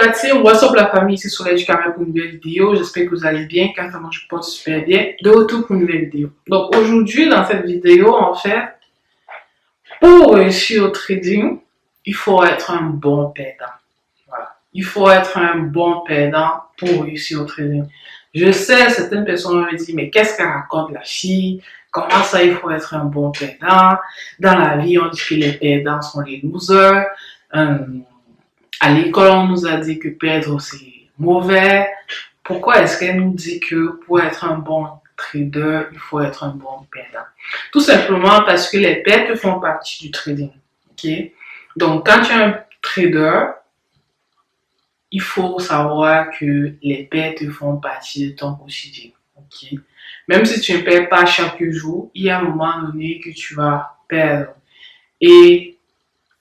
la team, what's up la famille, ici sur du Cameroun pour une nouvelle vidéo. J'espère que vous allez bien, quand ça marche, je pense super bien. De retour pour une nouvelle vidéo. Donc aujourd'hui, dans cette vidéo, en fait, pour réussir au trading, il faut être un bon perdant. Voilà. Il faut être un bon perdant pour réussir au trading. Je sais, certaines personnes me disent, mais qu'est-ce qu'elle raconte la fille? Comment ça, il faut être un bon perdant? Dans la vie, on dit que les perdants sont les losers. À l'école, on nous a dit que perdre, c'est mauvais. Pourquoi est-ce qu'elle nous dit que pour être un bon trader, il faut être un bon perdant? Tout simplement parce que les pertes font partie du trading. Okay? Donc, quand tu es un trader, il faut savoir que les pertes font partie de ton quotidien. Okay? Même si tu ne perds pas chaque jour, il y a un moment donné que tu vas perdre. Et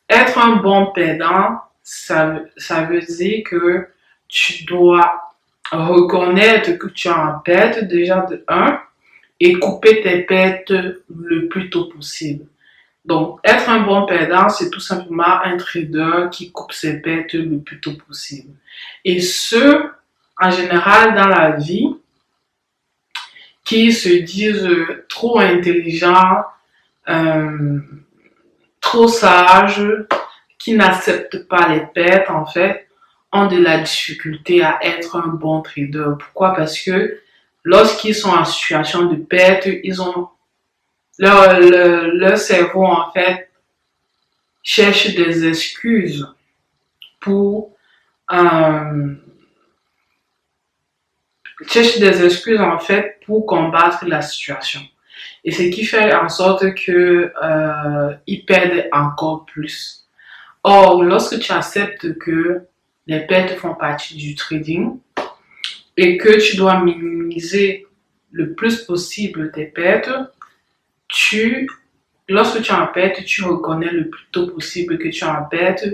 être un bon perdant, ça veut dire que tu dois reconnaître que tu es en perte déjà de 1 et couper tes pertes le plus tôt possible. Donc, être un bon perdant, c'est tout simplement un trader qui coupe ses pertes le plus tôt possible. Et ceux, en général, dans la vie, qui se disent trop intelligents, trop sages, qui n'acceptent pas les pertes, en fait, ont de la difficulté à être un bon trader. Pourquoi? Parce que lorsqu'ils sont en situation de perte, ils ont leur cerveau, en fait, cherche des excuses pour en fait pour combattre la situation. Et ce qui fait en sorte que ils perdent encore plus. Or, lorsque tu acceptes que les pertes font partie du trading et que tu dois minimiser le plus possible tes pertes, lorsque tu es en perte, tu reconnais le plus tôt possible que tu es en perte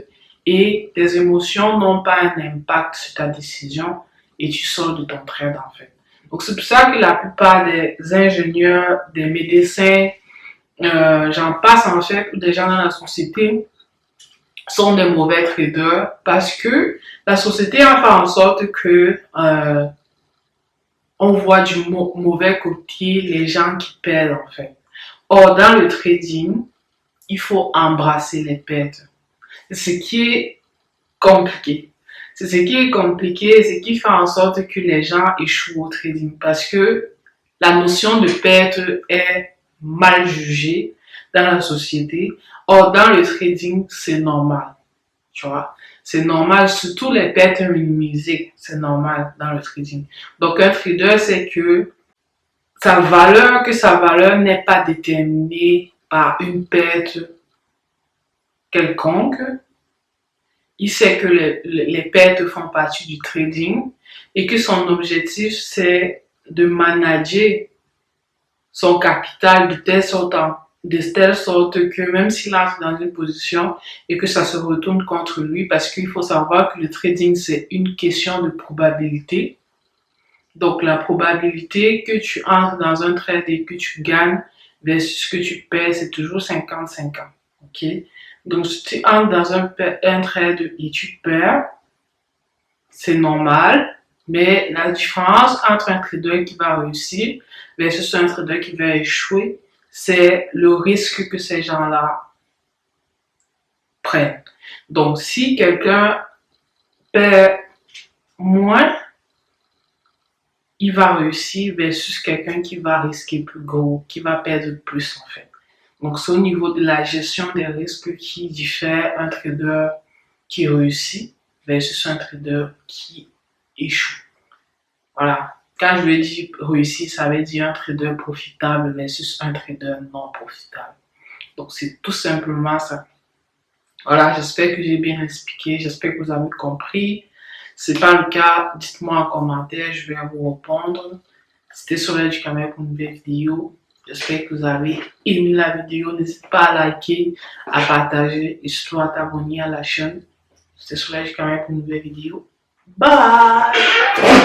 et tes émotions n'ont pas un impact sur ta décision et tu sors de ton trade en fait. Donc c'est pour ça que la plupart des ingénieurs, des médecins, j'en passe en fait, ou des gens dans la société, sont des mauvais traders parce que la société a fait en sorte que on voit du mauvais côté les gens qui perdent en fait. Or, dans le trading, il faut embrasser les pertes. C'est ce qui est compliqué. C'est ce qui est compliqué, ce qui fait en sorte que les gens échouent au trading parce que la notion de perte est mal jugée dans la société. Or, dans le trading, c'est normal. Tu vois, c'est normal, surtout les pertes minimisées, c'est normal dans le trading. Donc, un trader, c'est que sa valeur n'est pas déterminée par une perte quelconque. Il sait que les pertes font partie du trading et que son objectif, c'est de manager son capital de telle sorte que même s'il entre dans une position et que ça se retourne contre lui, parce qu'il faut savoir que le trading, c'est une question de probabilité. Donc, la probabilité que tu entres dans un trade et que tu gagnes versus que tu perds, c'est toujours 50-50. OK? Donc, si tu entres dans un trade et tu perds, c'est normal. Mais la différence entre un trader qui va réussir versus un trader qui va échouer, c'est le risque que ces gens-là prennent. Donc, si quelqu'un perd moins, il va réussir versus quelqu'un qui va risquer plus gros, qui va perdre plus en fait. Donc, c'est au niveau de la gestion des risques qui diffère un trader qui réussit versus un trader qui échoue. Voilà. Quand je veux dire réussir, ça veut dire un trader profitable versus un trader non profitable. Donc, c'est tout simplement ça. Voilà, j'espère que j'ai bien expliqué, j'espère que vous avez compris. Si ce n'est pas le cas, dites-moi en commentaire, je vais vous répondre. C'était Soleil du Cameroun pour une nouvelle vidéo. J'espère que vous avez aimé la vidéo. N'hésitez pas à liker, à partager et surtout à t'abonner à la chaîne. C'était Soleil du Cameroun pour une nouvelle vidéo. Bye!